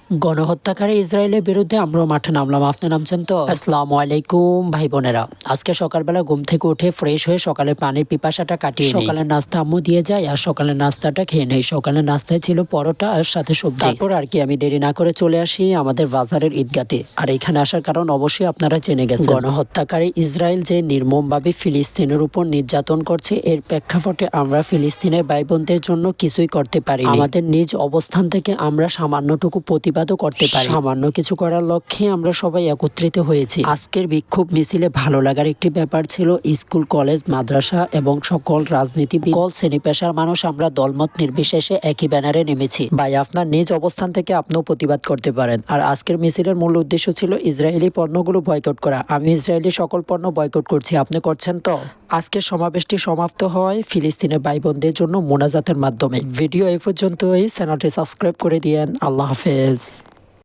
গণহত্যাকারী ইসরায়েলের বিরুদ্ধে আমরা মাঠে নামলাম। আপনি নামছেন তো? আসসালামু আলাইকুম ভাই বোনেরা। আজকে সকালবেলা ঘুম থেকে উঠে ফ্রেশ হয়ে সকালে পানির পিপাসাটা কাটিয়ে সকালের নাস্তা আম্মু দিয়ে যায় আর সকালের নাস্তাটা খেয়ে নেই। সকালের নাস্তায় ছিল পরোটা আর সাথে সবজি। তারপর আর কি আমি দেরি না করে চলে আসি আমাদের বাজারের ঈদগাতে। আর এখানে আসার কারণ অবশ্যই আপনারা জেনে গেছেন। গণহত্যাকারী ইসরায়েল যে নির্মমভাবে ফিলিস্তিনের উপর নির্যাতন করছে, এর প্রেক্ষাপটে আমরা ফিলিস্তিনের ভাই বোনদের জন্য কিছুই করতে পারি। আমাদের নিজ অবস্থান থেকে আমরা সামান্যটুকু প্রতিবাদও করতে পারি। সামান্য কিছু করার লক্ষ্যে আমরা সবাই একত্রিত হয়েছি। আজকের বিক্ষোভ মিছিলে ভালো লাগার একটি ব্যাপার ছিল। স্কুল, কলেজ, মাদ্রাসা এবং সকল রাজনীতিবিদ, সকল শ্রেণী পেশার মানুষ আমরা দলমত নির্বিশেষে একই ব্যানারে নেমেছি। ভাই, আপনার নিজ অবস্থান থেকে আপনিও প্রতিবাদ করতে পারেন। আর আজকের মিছিলের মূল উদ্দেশ্য ছিল ইসরায়েলি পণ্যগুলো বয়কট করা। আমি ইসরায়েলি সকল পণ্য বয়কট করছি, আপনি করছেন তো? আজকের সমাবেশটি সমাপ্ত হয় ফিলিস্তিনের ভাই বোনদের জন্য মোনাজাতের মাধ্যমে। ভিডিও এই পর্যন্তই। চ্যানেলটি সাবস্ক্রাইব করে দিয়েন। আল্লাহ হাফেজ।